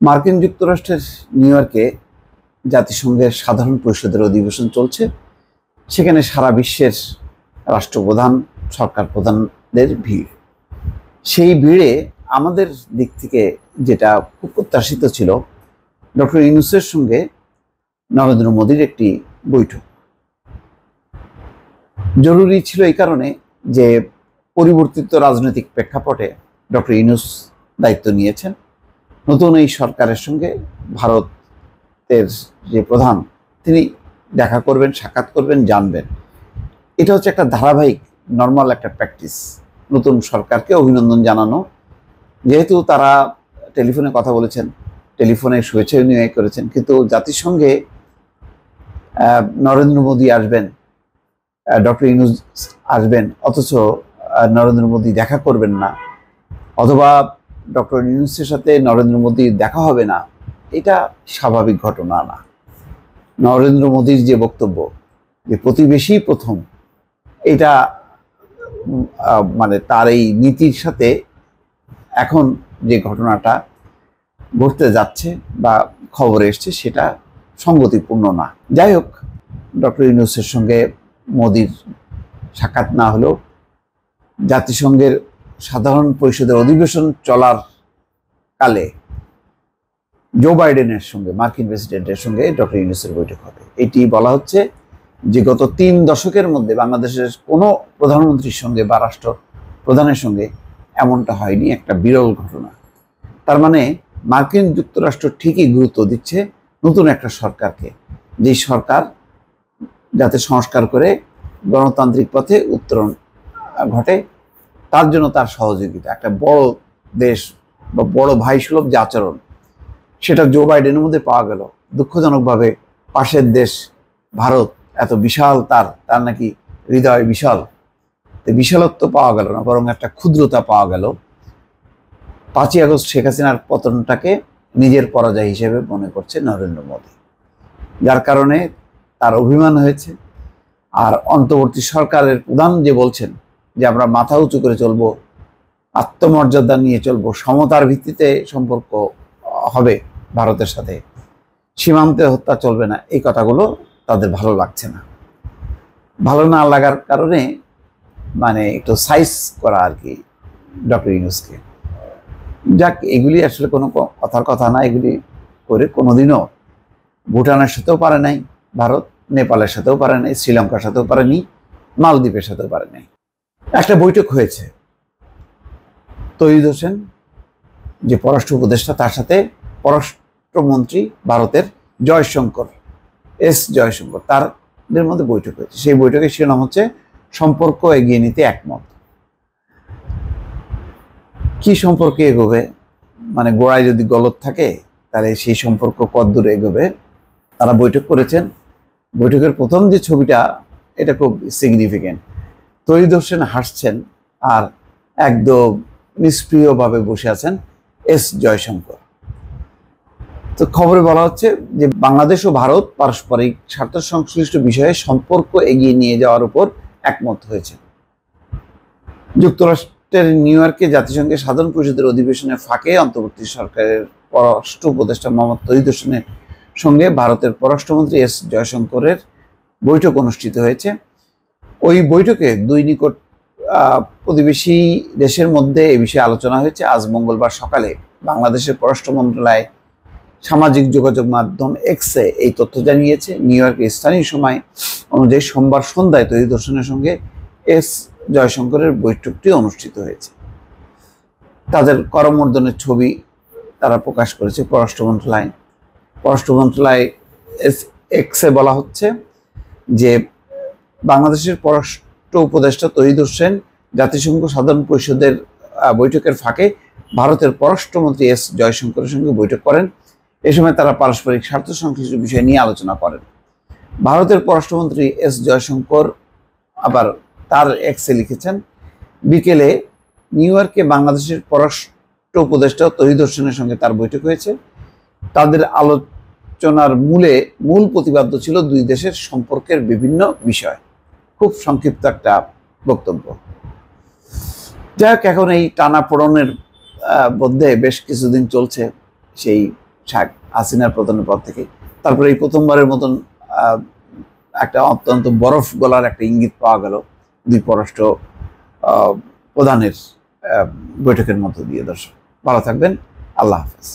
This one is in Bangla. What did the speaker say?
মার্কিন যুক্তরাষ্ট্রের নিউ ইয়র্কে জাতিসংঘের সাধারণ পরিষদের অধিবেশন চলছে। সেখানে সারা বিশ্বের রাষ্ট্রপ্রধান, সরকার প্রধানদের ভিড়। সেই ভিড়ে আমাদের দিক থেকে যেটা খুব প্রত্যাশিত ছিল, ডক্টর ইউনূসের সঙ্গে নরেন্দ্র মোদীর একটি বৈঠক। জরুরি ছিল এই কারণে যে পরিবর্তিত রাজনৈতিক প্রেক্ষাপটে ডক্টর ইউনূস দায়িত্ব নিয়েছেন। নতুন এই সরকারের সঙ্গে ভারতের যে প্রধান, তিনি দেখা করবেন, সাক্ষাৎ করবেন, জানবেন। এটা হচ্ছে একটা ধারাবাহিক নর্মাল একটা প্র্যাকটিস। নতুন সরকারকে অভিনন্দন জানানো, যেহেতু তারা টেলিফোনে কথা বলেছেন, টেলিফোনে শুভেচ্ছা বিনিময় করেছেন, কিন্তু জাতিসংঘে নরেন্দ্র মোদী আসবেন, ডক্টর ইউনূস আসবেন, অথচ নরেন্দ্র মোদী দেখা করবেন না, অথবা ডক্টর ইউনূসের সাথে নরেন্দ্র মোদীর দেখা হবে না, এটা স্বাভাবিক ঘটনা না। নরেন্দ্র মোদীর যে বক্তব্য যে প্রতিবেশী প্রথম, এটা মানে তার এই নীতির সাথে এখন যে ঘটনাটা ঘটতে যাচ্ছে বা খবরে এসছে সেটা সঙ্গতিপূর্ণ না। যাই হোক, ডক্টর ইউনূসের সঙ্গে মোদীর সাক্ষাৎ না হলেও জাতিসংঘের সাধারণ পরিষদের অধিবেশন চলার কালে জো বাইডেনের সঙ্গে, মার্কিন প্রেসিডেন্টের সঙ্গে ডক্টর ইউনূসের বৈঠক হবে। এটি বলা হচ্ছে যে গত 3 দশকের মধ্যে বাংলাদেশের কোনো প্রধানমন্ত্রীর সঙ্গে বা রাষ্ট্র প্রধানের সঙ্গে এমনটা হয়নি, একটা বিরল ঘটনা। তার মানে মার্কিন যুক্তরাষ্ট্র ঠিকই গুরুত্ব দিচ্ছে নতুন একটা সরকারকে, যেই সরকার যাতে সংস্কার করে গণতান্ত্রিক পথে উত্তরণ ঘটে, তার জন্য তার সহযোগিতা। একটা বড় দেশ বা বড় ভাই সুলভ যে আচরণ, সেটা জো বাইডেনের মধ্যে পাওয়া গেল। দুঃখজনকভাবে পাশের দেশ ভারত এত বিশাল, তার নাকি হৃদয় বিশাল, বিশালত্ব পাওয়া গেল না, বরং একটা ক্ষুদ্রতা পাওয়া গেল। 5ই আগস্ট শেখ হাসিনার পতনটাকে নিজের পরাজয় হিসেবে মনে করছে নরেন্দ্র মোদী, যার কারণে তার অভিমান হয়েছে। আর অন্তর্বর্তী সরকারের প্রধান যে বলছেন যে আমরা মাথা উঁচু করে চলবো, আত্মমর্যাদা নিয়ে চলবো, সমতার ভিত্তিতে সম্পর্ক হবে ভারতের সাথে, সীমান্তে হত্যা চলবে না, এই কথাগুলো তাদের ভালো লাগছে না। ভালো না লাগার কারণে মানে একটু সাইজ করা আর কি ডক্টর ইউনূসকে। যাক, এগুলি আসলে কোনো কথার কথা না। এগুলি করে কোনোদিনও ভুটানের সাথেও পারে নাই ভারত, নেপালের সাথেও পারে নাই, শ্রীলঙ্কার সাথেও পারেনি, মালদ্বীপের সাথেও পারে নাই। একটা বৈঠক হয়েছে, তৌহিদ হোসেন যে পররাষ্ট্র উপদেষ্টা, তার সাথে পররাষ্ট্রমন্ত্রী ভারতের জয়শঙ্কর, জয়শঙ্কর, তাদের মধ্যে বৈঠক হয়েছে। সেই বৈঠকের শিরোনাম হচ্ছে সম্পর্ক এগিয়ে নিতে একমত। কি সম্পর্কে এগোবে, মানে গোড়ায় যদি গলদ থাকে তাহলে সেই সম্পর্ক কতদূর এগোবে। তারা বৈঠক করেছেন। বৈঠকের প্রথম যে ছবিটা, এটা খুব সিগনিফিকেন্ট। তৌহিদ হোসেন হাসছেন আর একদম নিষ্ক্রিয়ভাবে বসে আছেন জয়শঙ্কর। তো খবরে বলা হচ্ছে যে বাংলাদেশ ও ভারত পারস্পরিক স্বার্থ সংশ্লিষ্ট বিষয়ে সম্পর্ক এগিয়ে নিয়ে যাওয়ার উপর একমত হয়েছে। যুক্তরাষ্ট্রের নিউ ইয়র্কে জাতিসংঘের সাধারণ পরিষদের অধিবেশনের ফাঁকে অন্তর্বর্তী সরকারের পররাষ্ট্র উপদেষ্টা মোহাম্মদ তৌহিদ হোসেনের সঙ্গে ভারতের পররাষ্ট্রমন্ত্রী জয়শঙ্করের বৈঠক অনুষ্ঠিত হয়েছে। ওই বৈঠকে দুই নিকট প্রতিবেশী দেশের মধ্যে এ বিষয়ে আলোচনা হয়েছে। আজ মঙ্গলবার সকালে বাংলাদেশের পররাষ্ট্র মন্ত্রণালয় সামাজিক যোগাযোগ মাধ্যম এক্সে এই তথ্য জানিয়েছে। নিউ ইয়র্কের স্থানীয় সময় অনুযায়ী সোমবার সন্ধ্যায় তৌহিদ হোসেনের সঙ্গে জয়শঙ্করের বৈঠকটি অনুষ্ঠিত হয়েছে। তাদের করমর্দনের ছবি তারা প্রকাশ করেছে পররাষ্ট্র মন্ত্রণালয় এক্সে বলা হচ্ছে যে বাংলাদেশের পররাষ্ট্র উপদেষ্টা তৌহিদ হোসেন জাতিসংঘ সাধারণ পরিষদের বৈঠকের ফাঁকে ভারতের পররাষ্ট্রমন্ত্রী জয়শঙ্করের সঙ্গে বৈঠক করেন। এ সময় তারা পারস্পরিক স্বার্থ সংশ্লিষ্ট বিষয় নিয়ে আলোচনা করেন। ভারতের পররাষ্ট্রমন্ত্রী জয়শঙ্কর আবার তার এক্সে লিখেছেন, বিকেলে নিউ ইয়র্কে বাংলাদেশের পররাষ্ট্র উপদেষ্টা তৌহিদ হোসেনের সঙ্গে তার বৈঠক হয়েছে। তাদের আলোচনার মূল প্রতিপাদ্য ছিল দুই দেশের সম্পর্কের বিভিন্ন বিষয়। খুব সংক্ষিপ্ত একটা বক্তব্য। যাই হোক, এখন এই টানাপোড়েনের মধ্যে বেশ কিছুদিন চলছে সেই শেখ হাসিনার পতনের পর থেকে। তারপরে এই প্রথমবারের মতন একটা অত্যন্ত বরফ গলার একটা ইঙ্গিত পাওয়া গেল দুই পররাষ্ট্র প্রধানের বৈঠকের মধ্য দিয়ে। দর্শক ভালো থাকবেন, আল্লাহ হাফেজ।